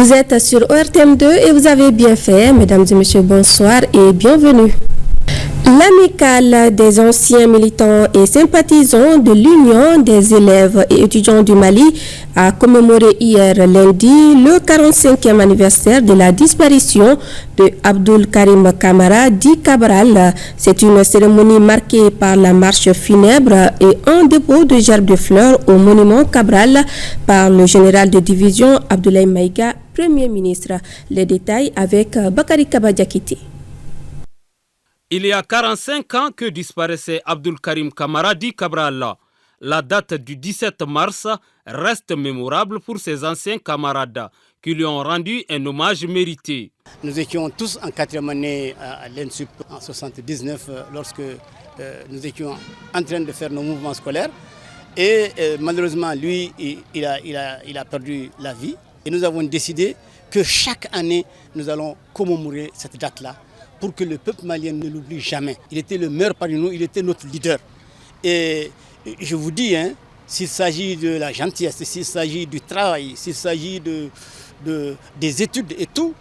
Vous êtes sur ORTM2 et vous avez bien fait. Mesdames et messieurs, bonsoir et bienvenue. L'amicale des anciens militants et sympathisants de l'Union des élèves et étudiants du Mali a commémoré hier lundi le 45e anniversaire de la disparition de Abdul Karim Kamara dit Cabral. C'est une cérémonie marquée par la marche funèbre et un dépôt de gerbes de fleurs au monument Cabral par le général de division Abdoulaye Maïga, Premier ministre. Les détails avec Bakari Kabadjakiti. Il y a 45 ans que disparaissait Abdul Karim Kamara dit Cabral. La date du 17 mars reste mémorable pour ses anciens camarades qui lui ont rendu un hommage mérité. Nous étions tous en 4e année à l'ENSUP en 1979 lorsque nous étions en train de faire nos mouvements scolaires. Et malheureusement, lui, il a perdu la vie. Et nous avons décidé que chaque année, nous allons commémorer cette date-là, pour que le peuple malien ne l'oublie jamais. Il était le meilleur parmi nous, il était notre leader. Et je vous dis, s'il s'agit de la gentillesse, s'il s'agit du travail, s'il s'agit des études et tout,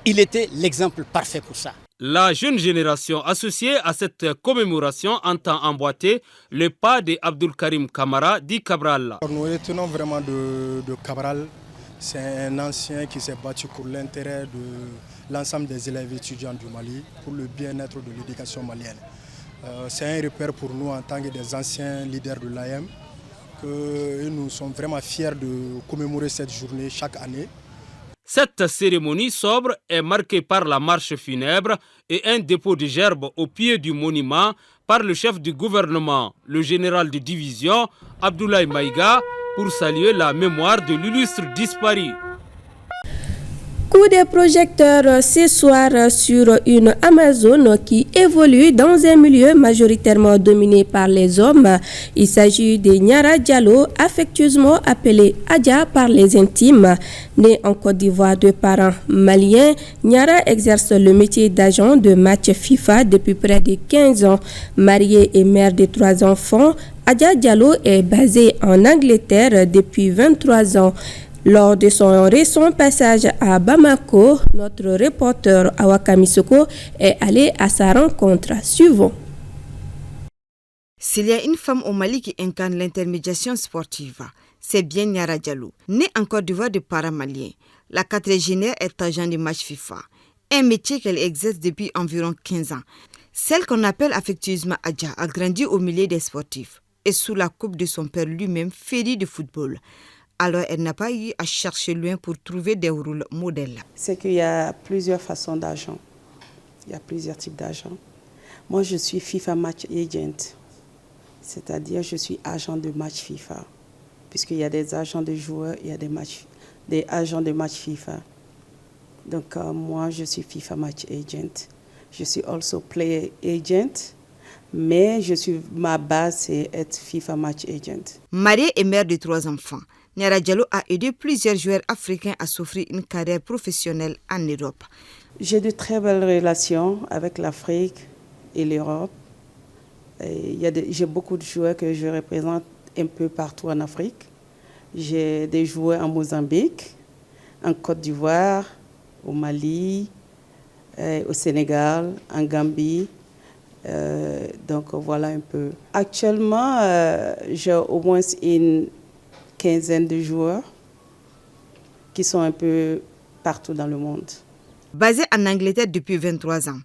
il était l'exemple parfait pour ça. La jeune génération associée à cette commémoration entend emboîter le pas de Abdul Karim Kamara dit Cabral. Nous retenons vraiment de Cabral. C'est un ancien qui s'est battu pour l'intérêt de l'ensemble des élèves étudiants du Mali, pour le bien-être de l'éducation malienne. C'est un repère pour nous en tant que des anciens leaders de l'AM, que nous sommes vraiment fiers de commémorer cette journée chaque année. Cette cérémonie sobre est marquée par la marche funèbre et un dépôt de gerbes au pied du monument par le chef du gouvernement, le général de division Abdoulaye Maïga, pour saluer la mémoire de l'illustre disparu. Coup de projecteur ce soir sur une Amazone qui évolue dans un milieu majoritairement dominé par les hommes. Il s'agit de Niara Diallo, affectueusement appelée Adja par les intimes. Née en Côte d'Ivoire de parents maliens, Niara exerce le métier d'agent de match FIFA depuis près de 15 ans. Mariée et mère de 3 enfants, Adja Diallo est basée en Angleterre depuis 23 ans. Lors de son récent passage à Bamako, notre reporter Awaka Misoko est allé à sa rencontre. Suivons. S'il y a une femme au Mali qui incarne l'intermédiation sportive, c'est bien Niara Diallo. Née en Côte d'Ivoire de parents maliens, la quadragénaire est agent de match FIFA, un métier qu'elle exerce depuis environ 15 ans. Celle qu'on appelle affectueusement Adja a grandi au milieu des sportifs et sous la coupe de son père lui-même, féru de football. Alors, elle n'a pas eu à chercher loin pour trouver des rôles modèles. C'est qu'il y a plusieurs façons d'agent. Il y a plusieurs types d'agents. Moi, je suis FIFA Match Agent, c'est-à-dire je suis agent de match FIFA. Puisqu'il y a des agents de joueurs, il y a des agents de match FIFA. Donc, moi, je suis FIFA Match Agent. Je suis also Player Agent. Mais ma base, c'est être FIFA Match Agent. Mariée et mère de 3 enfants, Niara Diallo a aidé plusieurs joueurs africains à s'offrir une carrière professionnelle en Europe. J'ai de très belles relations avec l'Afrique et l'Europe. J'ai beaucoup de joueurs que je représente un peu partout en Afrique. J'ai des joueurs en Mozambique, en Côte d'Ivoire, au Mali, au Sénégal, en Gambie. Donc voilà un peu. Actuellement, j'ai au moins une 15aine de joueurs qui sont un peu partout dans le monde. Basée en Angleterre depuis 23 ans,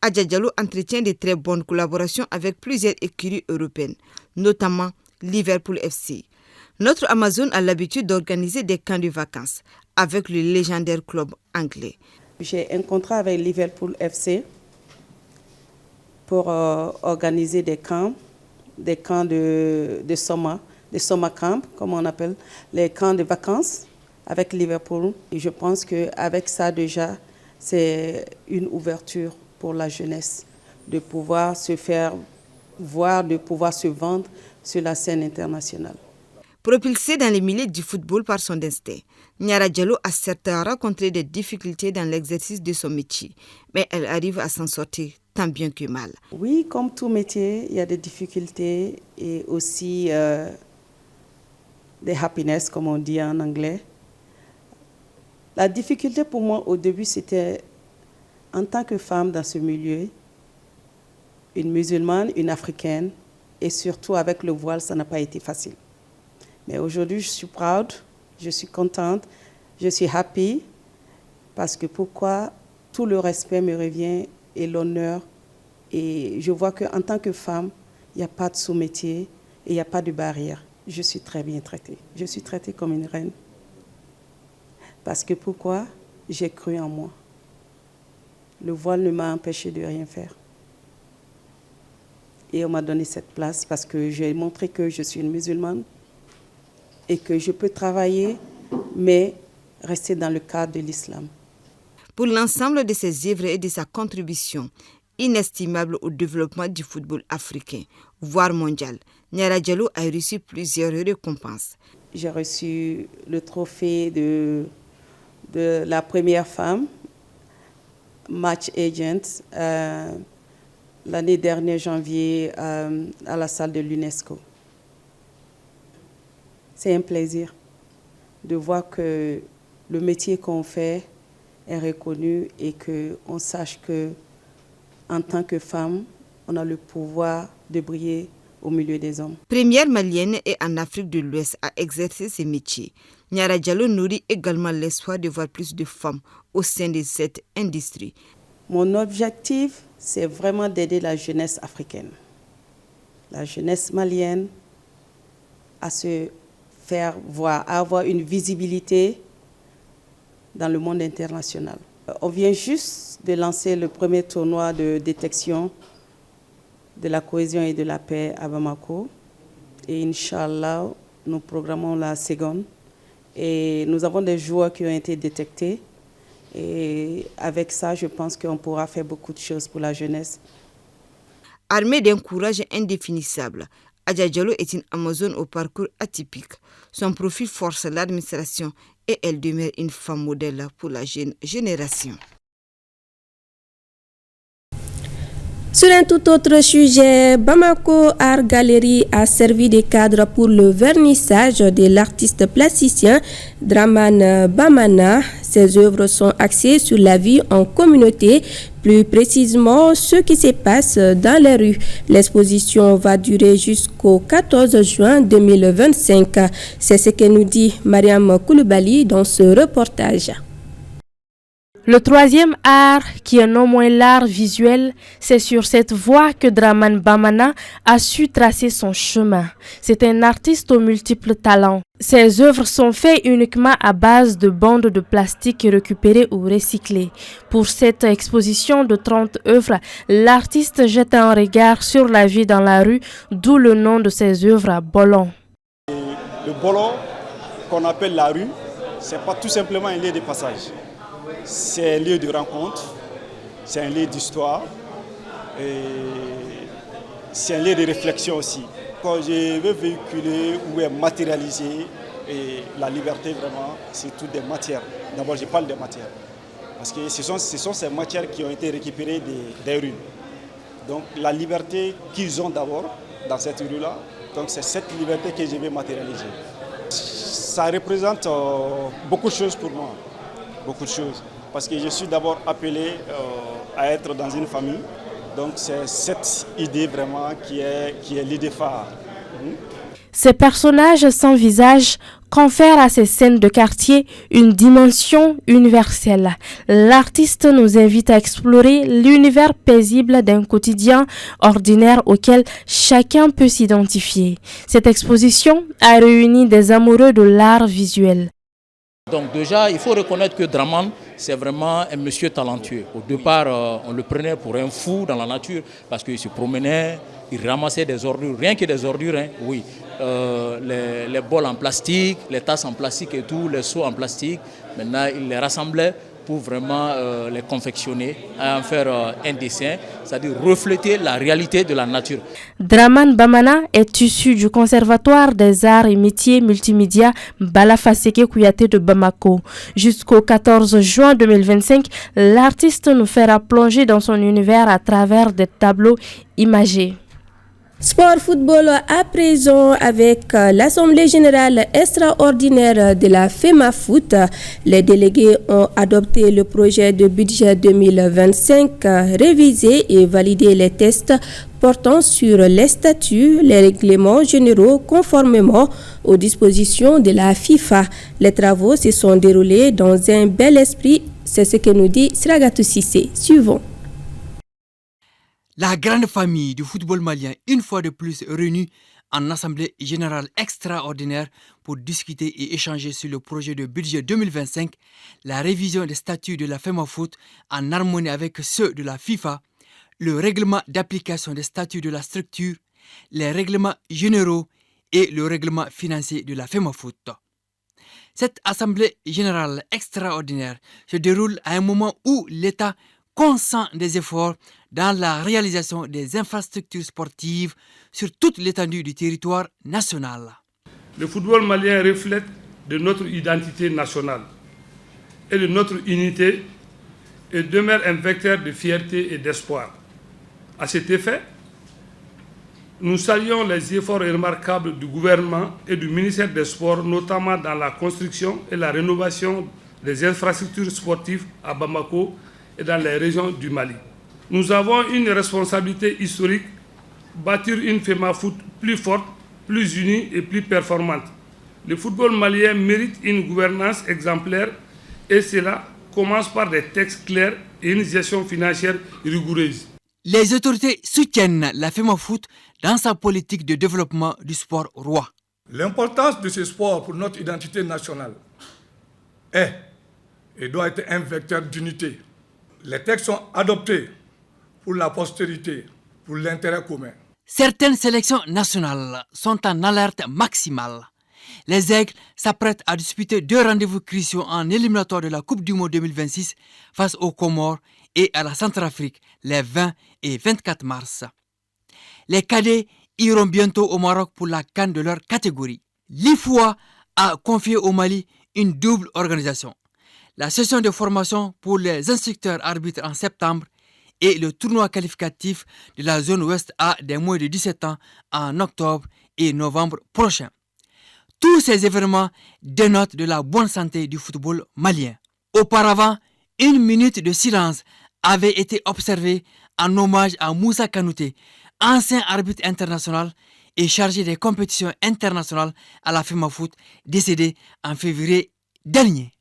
Adja Diallo entretient de très bonnes collaborations avec plusieurs écuries européennes, notamment Liverpool FC. Notre Amazone a l'habitude d'organiser des camps de vacances avec le légendaire club anglais. J'ai un contrat avec Liverpool FC pour organiser des camps de summer, des summer camps, comme on appelle, les camps de vacances avec Liverpool. Et je pense qu'avec ça déjà, c'est une ouverture pour la jeunesse, de pouvoir se faire voir, de pouvoir se vendre sur la scène internationale. Propulsée dans les milieux du football par son destin, Niara Diallo a certes rencontré des difficultés dans l'exercice de son métier, mais elle arrive à s'en sortir tant bien que mal. Oui, comme tout métier, il y a des difficultés et aussi des happiness, comme on dit en anglais. La difficulté pour moi au début, c'était en tant que femme dans ce milieu, une musulmane, une africaine, et surtout avec le voile, ça n'a pas été facile. Mais aujourd'hui, je suis proud, je suis contente, je suis happy, parce que pourquoi tout le respect me revient et l'honneur. Et je vois qu'en tant que femme, il n'y a pas de sous-métier et il n'y a pas de barrière. Je suis très bien traitée. Je suis traitée comme une reine. Parce que pourquoi? J'ai cru en moi. Le voile ne m'a empêché de rien faire. Et on m'a donné cette place parce que j'ai montré que je suis une musulmane et que je peux travailler, mais rester dans le cadre de l'islam. Pour l'ensemble de ses œuvres et de sa contribution inestimable au développement du football africain, voire mondial, Niara Diallo a reçu plusieurs récompenses. J'ai reçu le trophée de la première femme, match agent, l'année dernière, janvier, à la salle de l'UNESCO. C'est un plaisir de voir que le métier qu'on fait est reconnu et qu'on sache qu'en tant que femme, on a le pouvoir de briller au milieu des hommes. Première malienne et en Afrique de l'Ouest à exercer ce métier, Niara Diallo nourrit également l'espoir de voir plus de femmes au sein de cette industrie. Mon objectif, c'est vraiment d'aider la jeunesse africaine, la jeunesse malienne à se faire voir, à avoir une visibilité dans le monde international. On vient juste de lancer le premier tournoi de détection de la cohésion et de la paix à Bamako. Et Inch'Allah, nous programmons la seconde. Et nous avons des joueurs qui ont été détectés. Et avec ça, je pense qu'on pourra faire beaucoup de choses pour la jeunesse. Armée d'un courage indéfinissable, Adja Diallo est une Amazone au parcours atypique. Son profil force l'administration et elle demeure une femme modèle pour la jeune génération. Sur un tout autre sujet, Bamako Art Gallery a servi de cadre pour le vernissage de l'artiste plasticien Dramane Bamana. Ses œuvres sont axées sur la vie en communauté, plus précisément ce qui se passe dans les rues. L'exposition va durer jusqu'au 14 juin 2025. C'est ce que nous dit Mariam Koulibaly dans ce reportage. Le troisième art, qui est non moins l'art visuel, c'est sur cette voie que Dramane Bamana a su tracer son chemin. C'est un artiste aux multiples talents. Ses œuvres sont faites uniquement à base de bandes de plastique récupérées ou recyclées. Pour cette exposition de 30 œuvres, l'artiste jette un regard sur la vie dans la rue, d'où le nom de ses œuvres, Bolon. Le Bolon, qu'on appelle la rue, c'est pas tout simplement un lieu de passage. C'est un lieu de rencontre, c'est un lieu d'histoire, et c'est un lieu de réflexion aussi. Quand je veux véhiculer ou matérialiser la liberté, vraiment, c'est toutes des matières. D'abord, je parle des matières, parce que ce sont ces matières qui ont été récupérées des rues. Donc la liberté qu'ils ont d'abord dans cette rue-là, donc c'est cette liberté que je vais matérialiser. Ça représente beaucoup de choses pour moi. Beaucoup de choses, parce que je suis d'abord appelé à être dans une famille, donc c'est cette idée vraiment qui est l'idée phare. Ces personnages sans visage confèrent à ces scènes de quartier une dimension universelle. L'artiste nous invite à explorer l'univers paisible d'un quotidien ordinaire auquel chacun peut s'identifier. Cette exposition a réuni des amoureux de l'art visuel. Donc déjà, il faut reconnaître que Dramane, c'est vraiment un monsieur talentueux. Au départ, on le prenait pour un fou dans la nature parce qu'il se promenait, il ramassait des ordures, rien que des ordures, hein, oui. Les bols en plastique, les tasses en plastique et tout, les seaux en plastique. Maintenant, il les rassemblait pour vraiment les confectionner, en faire un dessin, c'est-à-dire refléter la réalité de la nature. Dramane Bamana est issu du Conservatoire des arts et métiers multimédia Balafaseke Kouyaté de Bamako. Jusqu'au 14 juin 2025, l'artiste nous fera plonger dans son univers à travers des tableaux imagés. Sport football à présent avec l'Assemblée générale extraordinaire de la FEMAFOOT. Les délégués ont adopté le projet de budget 2025, révisé et validé les tests portant sur les statuts, les règlements généraux conformément aux dispositions de la FIFA. Les travaux se sont déroulés dans un bel esprit, c'est ce que nous dit Sragatou Sissé. Suivons. La grande famille du football malien, une fois de plus réunie en assemblée générale extraordinaire pour discuter et échanger sur le projet de budget 2025, la révision des statuts de la FEMAFOOT en harmonie avec ceux de la FIFA, le règlement d'application des statuts de la structure, les règlements généraux et le règlement financier de la FEMAFOOT. Cette assemblée générale extraordinaire se déroule à un moment où l'État consent des efforts dans la réalisation des infrastructures sportives sur toute l'étendue du territoire national. Le football malien reflète de notre identité nationale et de notre unité et demeure un vecteur de fierté et d'espoir. À cet effet, nous saluons les efforts remarquables du gouvernement et du ministère des Sports, notamment dans la construction et la rénovation des infrastructures sportives à Bamako et dans les régions du Mali. Nous avons une responsabilité historique, bâtir une FEMAFOOT plus forte, plus unie et plus performante. Le football malien mérite une gouvernance exemplaire et cela commence par des textes clairs et une gestion financière rigoureuse. Les autorités soutiennent la FEMAFOOT dans sa politique de développement du sport roi. L'importance de ce sport pour notre identité nationale est et doit être un vecteur d'unité. Les textes sont adoptés pour la postérité, pour l'intérêt commun. Certaines sélections nationales sont en alerte maximale. Les Aigles s'apprêtent à disputer 2 rendez-vous cruciaux en éliminatoire de la Coupe du Monde 2026 face aux Comores et à la Centrafrique les 20 et 24 mars. Les cadets iront bientôt au Maroc pour la CAN de leur catégorie. L'IFOA a confié au Mali une double organisation. La session de formation pour les instructeurs arbitres en septembre et le tournoi qualificatif de la zone ouest A des moins de 17 ans en octobre et novembre prochain. Tous ces événements dénotent de la bonne santé du football malien. Auparavant, 1 minute de silence avait été observée en hommage à Moussa Kanouté, ancien arbitre international et chargé des compétitions internationales à la FEMAFOOT, décédé en février dernier.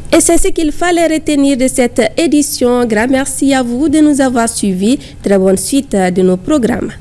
Et c'est ce qu'il fallait retenir de cette édition. Grand merci à vous de nous avoir suivis. Très bonne suite de nos programmes.